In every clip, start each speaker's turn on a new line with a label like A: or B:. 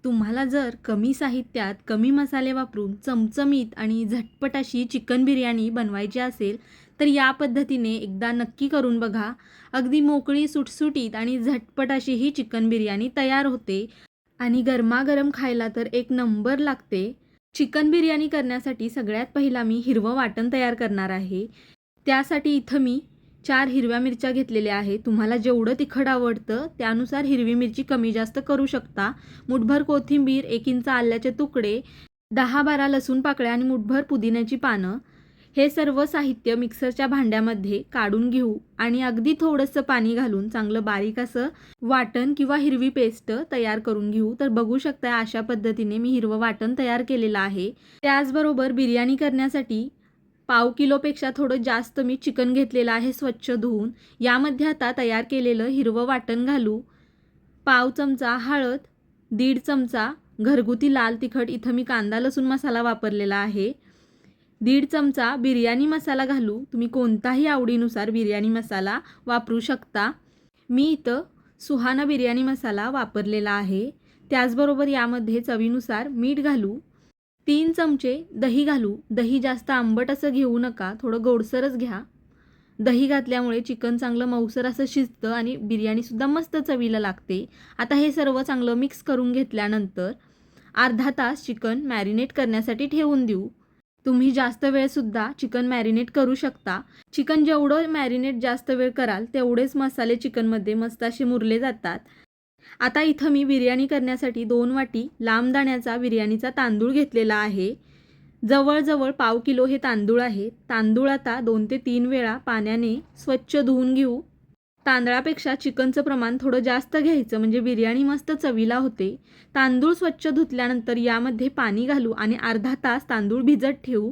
A: तुम्हाला जर कमी साहित्यात कमी मसाले वापरून चमचमीत आणि झटपट अशी चिकन बिर्याणी बनवायची असेल तर या पद्धतीने एकदा नक्की करून बघा. अगदी मोकळी, सुटसुटीत आणि झटपट अशी ही चिकन बिर्याणी तयार होते आणि गरमागरम खायला तर एक नंबर लागते. चिकन बिर्याणी करण्यासाठी सगळ्यात पहिला मी हिरवं वाटण तयार करणार आहे. त्यासाठी इथं मी 4 हिरव्या मिरच्या घेतलेल्या आहेत. तुम्हाला जेवढं तिखट आवडतं त्यानुसार हिरवी मिरची कमी जास्त करू शकता. मुठभर कोथिंबीर, 1 इंच आल्याचे तुकडे, 10-12 लसूण पाकळ्या आणि मुठभर पुदिन्याची पानं. हे सर्व साहित्य मिक्सरच्या भांड्यामध्ये काढून घेऊ आणि अगदी थोडंसं पाणी घालून चांगलं बारीक असं वाटण किंवा हिरवी पेस्ट तयार करून घेऊ. तर बघू शकता अशा पद्धतीने मी हिरवं वाटण तयार केलेलं आहे. त्याचबरोबर बिर्याणी करण्यासाठी पाव किलोपेक्षा थोडं जास्त मी चिकन घेतलेलं आहे स्वच्छ धुवून. यामध्ये आता तयार केलेलं हिरवं वाटण घालू. पाव चमचा हळद, 1.5 चमचा घरगुती लाल तिखट, इथं मी कांदा लसूण मसाला वापरलेला आहे. 1.5 चमचा बिर्याणी मसाला घालू. तुम्ही कोणताही आवडीनुसार बिर्याणी मसाला वापरू शकता. मी इथं सुहाना बिर्याणी मसाला वापरलेला आहे. त्याचबरोबर यामध्ये चवीनुसार मीठ घालू. 3 चमचे दही घालू. दही जास्त आंबट असं घेऊ नका, थोडं गोडसरच घ्या. दही घातल्यामुळे चिकन चांगलं मऊसर असं शिजतं आणि बिर्याणीसुद्धा मस्त चवीला लागते. आता हे सर्व चांगलं मिक्स करून घेतल्यानंतर अर्धा तास चिकन मॅरिनेट करण्यासाठी ठेवून देऊ. तुम्ही जास्त वेळसुद्धा चिकन मॅरिनेट करू शकता. चिकन जेवढं मॅरिनेट जास्त वेळ कराल तेवढेच मसाले चिकनमध्ये मस्त असे मुरले जातात. आता इथं मी बिर्याणी करण्यासाठी 2 वाटी लांब दाण्याचा बिर्याणीचा तांदूळ घेतलेला आहे. जवळजवळ पाव किलो हे तांदूळ आहे. तांदूळ आता 2 ते 3 वेळा पाण्याने स्वच्छ धुवून घेऊ. तांदळापेक्षा चिकनचं प्रमाण थोडं जास्त घ्यायचं म्हणजे बिर्याणी मस्त चवीला होते. तांदूळ स्वच्छ धुतल्यानंतर यामध्ये पाणी घालू आणि अर्धा तास तांदूळ भिजत ठेवू.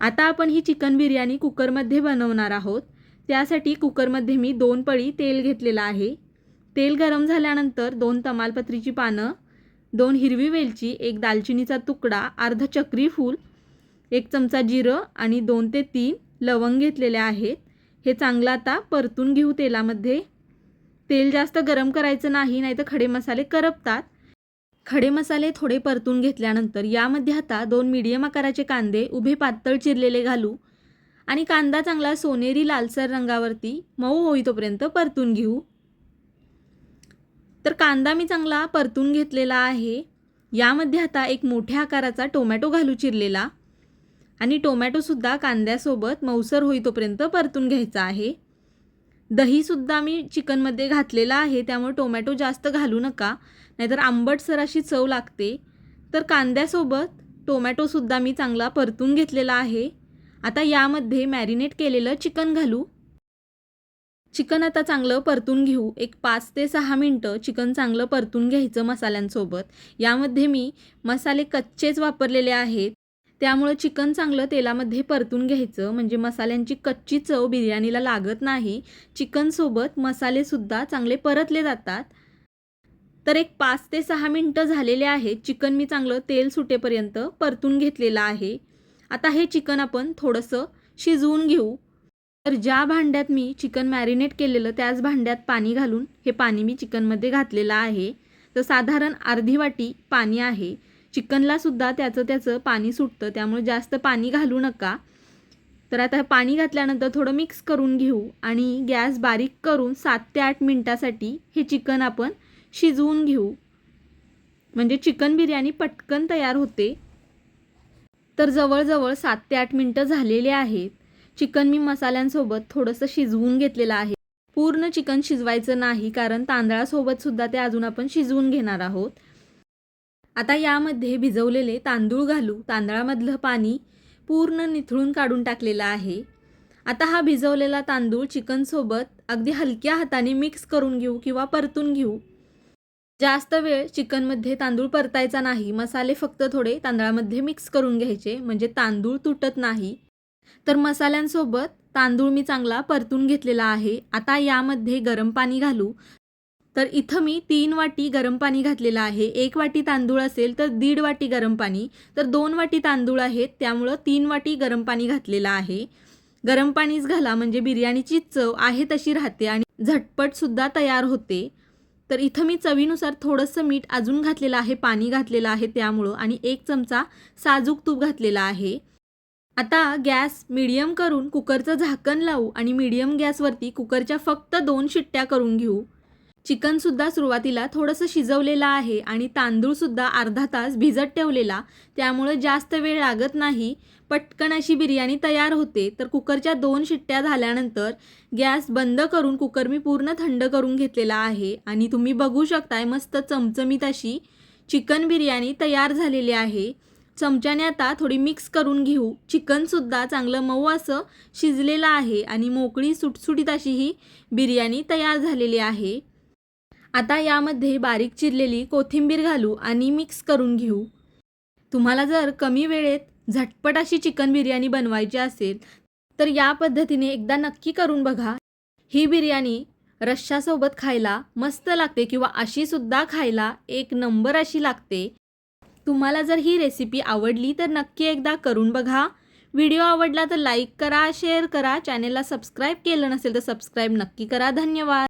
A: आता आपण ही चिकन बिर्याणी कुकरमध्ये बनवणार आहोत. त्यासाठी कुकरमध्ये मी 2 पळी तेल घेतलेलं आहे. तेल गरम झाल्यानंतर 2 तमालपत्रीची पानं, 2 हिरवी वेलची, 1 दालचिनीचा तुकडा, अर्ध चक्री फूल, 1 चमचा जिरं आणि 2 ते 3 लवंग घेतलेले आहेत. हे चांगलं आता परतून घेऊ तेलामध्ये. तेल जास्त गरम करायचं नाही, नाहीतर खडे मसाले करपतात. खडे मसाले थोडे परतून घेतल्यानंतर यामध्ये आता 2 मीडियम आकाराचे कांदे उभे पातळ चिरलेले घालू आणि कांदा चांगला सोनेरी लालसर रंगावरती मऊ होईतोपर्यंत परतून घेऊ. तर कांदा मी चांगला परतून घेतलेला आहे. यामध्ये आता एक मोठ्या आकाराचा टोमॅटो घालू चिरलेला आणि टोमॅटोसुद्धा कांद्यासोबत मऊसर होईतोपर्यंत परतून घ्यायचा आहे. दहीसुद्धा मी चिकनमध्ये घातलेला आहे, त्यामुळे टोमॅटो जास्त घालू नका, नाहीतर आंबटसर अशी चव लागते. तर कांद्यासोबत टोमॅटोसुद्धा मी चांगला परतून घेतलेला आहे. आता यामध्ये मॅरिनेट केलेलं चिकन घालू. चिकन आता चांगलं परतून घेऊ. एक 5 ते 6 मिनटं चिकन चांगलं परतून घ्यायचं मसाल्यांसोबत. यामध्ये मी मसाले कच्चेच वापरलेले आहेत, त्यामुळं चिकन चांगलं तेलामध्ये परतून घ्यायचं म्हणजे मसाल्यांची कच्ची चव बिर्याणीला लागत नाही. चिकनसोबत मसालेसुद्धा चांगले परतले जातात. तर एक 5 ते 6 मिनटं झालेले आहेत. चिकन मी चांगलं तेल सुटेपर्यंत परतून घेतलेलं आहे. आता हे चिकन आपण थोडंसं शिजवून घेऊ. तर ज्या भांड्यात मी चिकन मॅरिनेट केलेलं त्याच भांड्यात पाणी घालून हे पाणी मी चिकनमध्ये घातलेलं आहे. तर साधारण अर्धी वाटी पाणी आहे. चिकनलासुद्धा त्याचं पाणी सुटतं, त्यामुळे जास्त पाणी घालू नका. तर आता पाणी घातल्यानंतर थोडं मिक्स करून घेऊ आणि गॅस बारीक करून 7 ते 8 मिनटासाठी हे चिकन आपण शिजवून घेऊ म्हणजे चिकन बिर्याणी पटकन तयार होते. तर जवळजवळ 7 ते 8 मिनटं झालेले आहेत. चिकन मी मसाल्यांसोबत थोडंसं शिजवून घेतलेलं आहे. पूर्ण चिकन शिजवायचं नाही, कारण तांदळासोबतसुद्धा ते अजून आपण शिजवून घेणार आहोत. आता यामध्ये भिजवलेले तांदूळ घालू. तांदळामधलं पाणी पूर्ण निथळून काढून टाकलेलं आहे. आता हा भिजवलेला तांदूळ चिकनसोबत अगदी हलक्या हाताने मिक्स करून घेऊ किंवा परतून घेऊ. जास्त वेळ चिकनमध्ये तांदूळ परतायचा नाही. मसाले फक्त थोडे तांदळामध्ये मिक्स करून घ्यायचे म्हणजे तांदूळ तुटत नाही. तर मसाल्यांसोबत तांदूळ मी चांगला परतून घेतलेला आहे. आता यामध्ये गरम पाणी घालू. तर इथं मी 3 वाटी गरम पाणी घातलेलं आहे. 1 वाटी तांदूळ असेल तर 1.5 वाटी गरम पाणी. तर 2 वाटी तांदूळ आहेत, त्यामुळं 3 वाटी गरम पाणी घातलेलं आहे. गरम पाणीच घाला म्हणजे बिर्याणीची चव आहे तशी राहते आणि झटपटसुद्धा तयार होते. तर इथं मी चवीनुसार थोडंसं मीठ अजून घातलेलं आहे, पाणी घातलेलं आहे त्यामुळं, आणि 1 चमचा साजूक तूप घातलेला आहे. आता गॅस मीडियम करून कुकरचं झाकण लावू आणि मीडियम गॅसवरती कुकरच्या फक्त 2 शिट्ट्या करून घेऊ. चिकनसुद्धा सुरुवातीला थोडंसं शिजवलेलं आहे आणि तांदूळसुद्धा अर्धा तास भिजत ठेवलेला, त्यामुळं जास्त वेळ लागत नाही. पटकन अशी बिर्याणी तयार होते. तर कुकरच्या 2 शिट्ट्या झाल्यानंतर गॅस बंद करून कुकर मी पूर्ण थंड करून घेतलेला आहे आणि तुम्ही बघू शकताय मस्त चमचमीत अशी चिकन बिर्याणी तयार झालेली आहे. चमच्याने आता थोडी मिक्स करून घेऊ. चिकनसुद्धा चांगलं मऊ असं शिजलेलं आहे आणि मोकळी सुटसुटीत अशी ही बिर्याणी तयार झालेली आहे. आता यामध्ये बारीक चिरलेली कोथिंबीर घालू आणि मिक्स करून घेऊ. तुम्हाला जर कमी वेळेत झटपट अशी चिकन बिर्याणी बनवायची असेल तर या पद्धतीने एकदा नक्की करून बघा. ही बिर्याणी रश्श्यासोबत खायला मस्त लागते किंवा अशीसुद्धा खायला एक नंबर अशी लागते. तुम्हाला जर ही रेसिपी आवडली तर नक्की एकदा करून बघा. व्हिडिओ आवडला तर लाईक करा, शेअर करा. चॅनेलला सबस्क्राईब केलं नसेल तर सबस्क्राईब नक्की करा. धन्यवाद.